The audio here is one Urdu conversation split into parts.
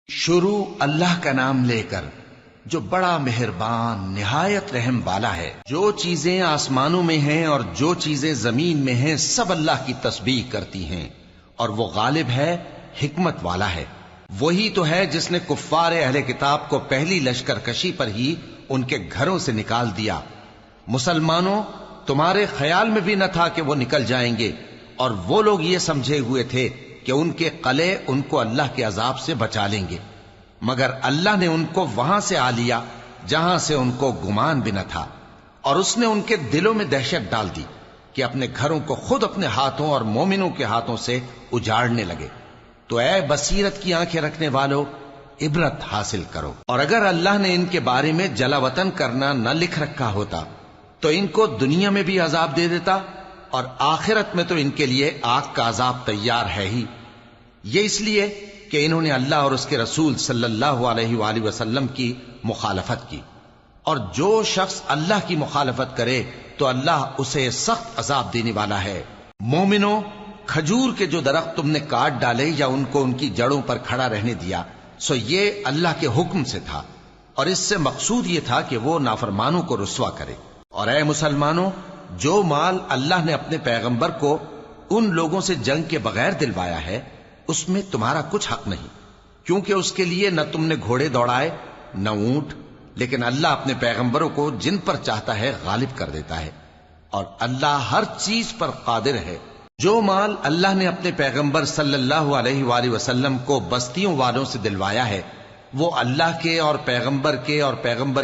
شروع اللہ کا نام لے کر جو بڑا مہربان نہایت رحم والا ہے۔ جو چیزیں آسمانوں میں ہیں اور جو چیزیں زمین میں ہیں سب اللہ کی تسبیح کرتی ہیں، اور وہ غالب ہے، حکمت والا ہے۔ وہی تو ہے جس نے کفار اہل کتاب کو پہلی لشکر کشی پر ہی ان کے گھروں سے نکال دیا۔ مسلمانوں، تمہارے خیال میں بھی نہ تھا کہ وہ نکل جائیں گے، اور وہ لوگ یہ سمجھے ہوئے تھے کہ ان کے قلعے ان کو اللہ کے عذاب سے بچا لیں گے، مگر اللہ نے ان کو وہاں سے آ لیا جہاں سے ان کو گمان بھی نہ تھا، اور اس نے ان کے دلوں میں دہشت ڈال دی کہ اپنے گھروں کو خود اپنے ہاتھوں اور مومنوں کے ہاتھوں سے اجاڑنے لگے۔ تو اے بصیرت کی آنکھیں رکھنے والو، عبرت حاصل کرو۔ اور اگر اللہ نے ان کے بارے میں جلا وطن کرنا نہ لکھ رکھا ہوتا تو ان کو دنیا میں بھی عذاب دے دیتا، اور آخرت میں تو ان کے لیے آگ کا عذاب تیار ہے ہی۔ یہ اس لیے کہ انہوں نے اللہ اور اس کے رسول صلی اللہ علیہ وآلہ وسلم کی مخالفت کی، اور جو شخص اللہ کی مخالفت کرے تو اللہ اسے سخت عذاب دینے والا ہے۔ مومنوں، کھجور کے جو درخت تم نے کاٹ ڈالے یا ان کو ان کی جڑوں پر کھڑا رہنے دیا، سو یہ اللہ کے حکم سے تھا، اور اس سے مقصود یہ تھا کہ وہ نافرمانوں کو رسوا کرے۔ اور اے مسلمانوں، جو مال اللہ نے اپنے پیغمبر کو ان لوگوں سے جنگ کے بغیر دلوایا ہے اس میں تمہارا کچھ حق نہیں، کیونکہ اس کے لیے نہ تم نے گھوڑے دوڑائے نہ اونٹ، لیکن اللہ اپنے پیغمبروں کو جن پر چاہتا ہے غالب کر دیتا ہے، اور اللہ ہر چیز پر قادر ہے۔ جو مال اللہ نے اپنے پیغمبر صلی اللہ علیہ وآلہ وسلم کو بستیوں والوں سے دلوایا ہے وہ اللہ کے اور پیغمبر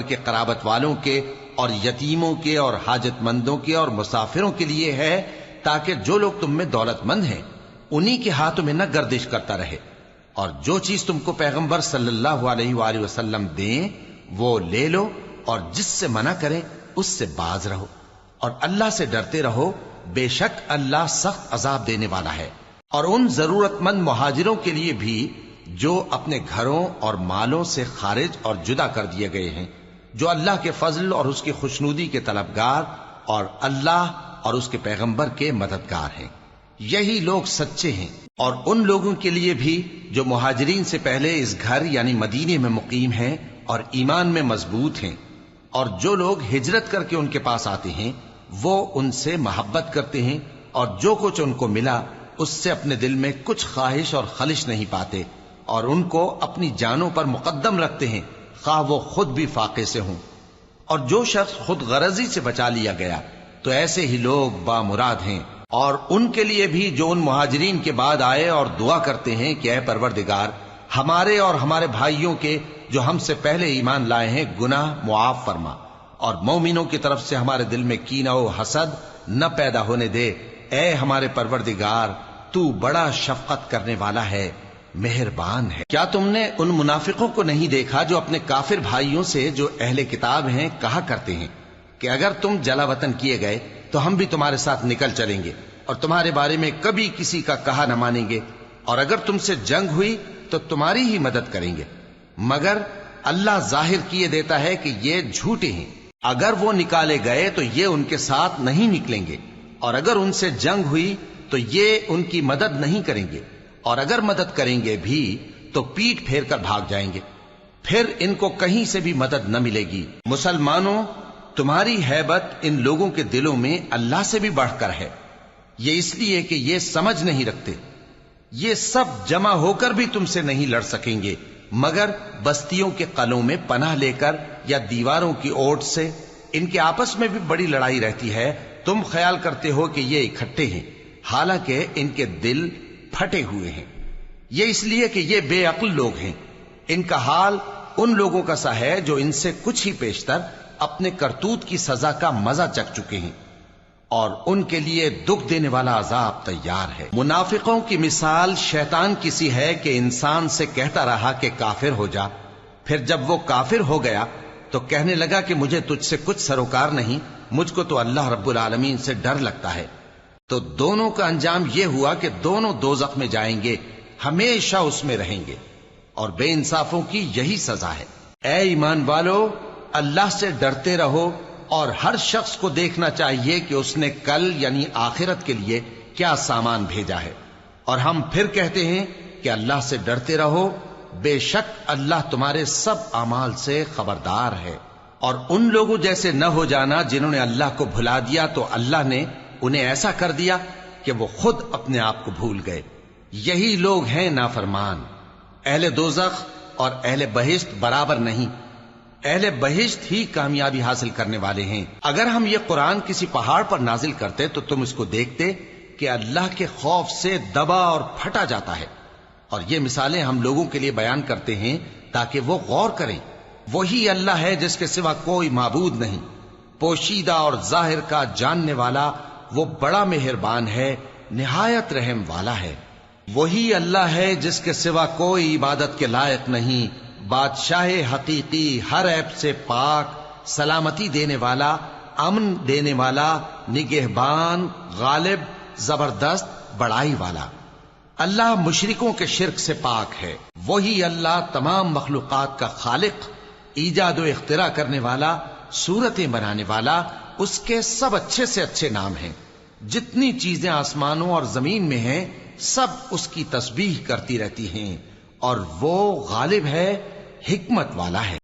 کے قرابت والوں کے اور یتیموں کے اور حاجت مندوں کے اور مسافروں کے لیے ہے، تاکہ جو لوگ تم میں دولت مند ہیں انہی کے ہاتھوں میں نہ گردش کرتا رہے، اور جو چیز تم کو پیغمبر صلی اللہ علیہ وآلہ وسلم دیں وہ لے لو، اور جس سے منع کریں اس سے باز رہو، اور اللہ سے ڈرتے رہو، بے شک اللہ سخت عذاب دینے والا ہے۔ اور ان ضرورت مند مہاجروں کے لیے بھی جو اپنے گھروں اور مالوں سے خارج اور جدا کر دیے گئے ہیں، جو اللہ کے فضل اور اس کی خوشنودی کے طلبگار اور اللہ اور اس کے پیغمبر کے مددگار ہیں، یہی لوگ سچے ہیں۔ اور ان لوگوں کے لیے بھی جو مہاجرین سے پہلے اس گھر یعنی مدینے میں مقیم ہیں اور ایمان میں مضبوط ہیں، اور جو لوگ ہجرت کر کے ان کے پاس آتے ہیں وہ ان سے محبت کرتے ہیں، اور جو کچھ ان کو ملا اس سے اپنے دل میں کچھ خواہش اور خلش نہیں پاتے، اور ان کو اپنی جانوں پر مقدم رکھتے ہیں خواہ وہ خود بھی فاقے سے ہوں۔ اور جو شخص خود غرضی سے بچا لیا گیا تو ایسے ہی لوگ بامراد ہیں۔ اور ان کے لیے بھی جو ان مہاجرین کے بعد آئے اور دعا کرتے ہیں کہ اے پروردگار ہمارے اور ہمارے بھائیوں کے جو ہم سے پہلے ایمان لائے ہیں گناہ معاف فرما، اور مومنوں کی طرف سے ہمارے دل میں کینہ و حسد نہ پیدا ہونے دے، اے ہمارے پروردگار تو بڑا شفقت کرنے والا ہے، مہربان ہے۔ کیا تم نے ان منافقوں کو نہیں دیکھا جو اپنے کافر بھائیوں سے جو اہل کتاب ہیں کہا کرتے ہیں کہ اگر تم جلا وطن کیے گئے تو ہم بھی تمہارے ساتھ نکل چلیں گے اور تمہارے بارے میں کبھی کسی کا کہا نہ مانیں گے، اور اگر تم سے جنگ ہوئی تو تمہاری ہی مدد کریں گے، مگر اللہ ظاہر کیے دیتا ہے کہ یہ جھوٹے ہیں۔ اگر وہ نکالے گئے تو یہ ان کے ساتھ نہیں نکلیں گے، اور اگر ان سے جنگ ہوئی تو یہ ان کی مدد نہیں کریں گے، اور اگر مدد کریں گے بھی تو پیٹ پھیر کر بھاگ جائیں گے، پھر ان کو کہیں سے بھی مدد نہ ملے گی۔ مسلمانوں، تمہاری ہیبت ان لوگوں کے دلوں میں اللہ سے بھی بڑھ کر ہے، یہ اس لیے کہ یہ سمجھ نہیں رکھتے۔ یہ سب جمع ہو کر بھی تم سے نہیں لڑ سکیں گے مگر بستیوں کے قلعوں میں پناہ لے کر یا دیواروں کی اوٹ سے۔ ان کے آپس میں بھی بڑی لڑائی رہتی ہے، تم خیال کرتے ہو کہ یہ اکٹھے ہیں، حالانکہ ان کے دل پھٹے ہوئے ہیں۔ یہ اس لیے کہ یہ بے عقل لوگ ہیں۔ ان کا حال ان لوگوں کا سا ہے جو ان سے کچھ ہی پیشتر اپنے کرتوت کی سزا کا مزہ چکھ چکے ہیں، اور ان کے لیے دکھ دینے والا عذاب تیار ہے۔ منافقوں کی مثال شیطان کی سی ہے کہ انسان سے کہتا رہا کہ کافر ہو جا، پھر جب وہ کافر ہو گیا تو کہنے لگا کہ مجھے تجھ سے کچھ سروکار نہیں، مجھ کو تو اللہ رب العالمین سے ڈر لگتا ہے۔ تو دونوں کا انجام یہ ہوا کہ دونوں دوزخ میں جائیں گے، ہمیشہ اس میں رہیں گے، اور بے انصافوں کی یہی سزا ہے۔ اے ایمان والو، اللہ سے ڈرتے رہو، اور ہر شخص کو دیکھنا چاہیے کہ اس نے کل یعنی آخرت کے لیے کیا سامان بھیجا ہے، اور ہم پھر کہتے ہیں کہ اللہ سے ڈرتے رہو بے شک اللہ تمہارے سب اعمال سے خبردار ہے۔ اور ان لوگوں جیسے نہ ہو جانا جنہوں نے اللہ کو بھلا دیا تو اللہ نے انہیں ایسا کر دیا کہ وہ خود اپنے آپ کو بھول گئے۔ یہی لوگ ہیں نافرمان۔ اہل دوزخ اور اہل بہشت برابر نہیں، اہل بہشت ہی کامیابی حاصل کرنے والے ہیں۔ اگر ہم یہ قرآن کسی پہاڑ پر نازل کرتے تو تم اس کو دیکھتے کہ اللہ کے خوف سے دبا اور پھٹا جاتا ہے۔ اور یہ مثالیں ہم لوگوں کے لیے بیان کرتے ہیں تاکہ وہ غور کریں۔ وہی اللہ ہے جس کے سوا کوئی معبود نہیں، پوشیدہ اور ظاہر کا جاننے والا، وہ بڑا مہربان ہے، نہایت رحم والا ہے۔ وہی اللہ ہے جس کے سوا کوئی عبادت کے لائق نہیں، بادشاہ حقیقی، ہر عیب سے پاک، سلامتی دینے والا، امن دینے والا، نگہبان، غالب، زبردست، بڑائی والا۔ اللہ مشرکوں کے شرک سے پاک ہے۔ وہی اللہ تمام مخلوقات کا خالق، ایجاد و اختراع کرنے والا، صورتیں بنانے والا، اس کے سب اچھے سے اچھے نام ہیں۔ جتنی چیزیں آسمانوں اور زمین میں ہیں سب اس کی تسبیح کرتی رہتی ہیں، اور وہ غالب ہے، حکمت والا ہے۔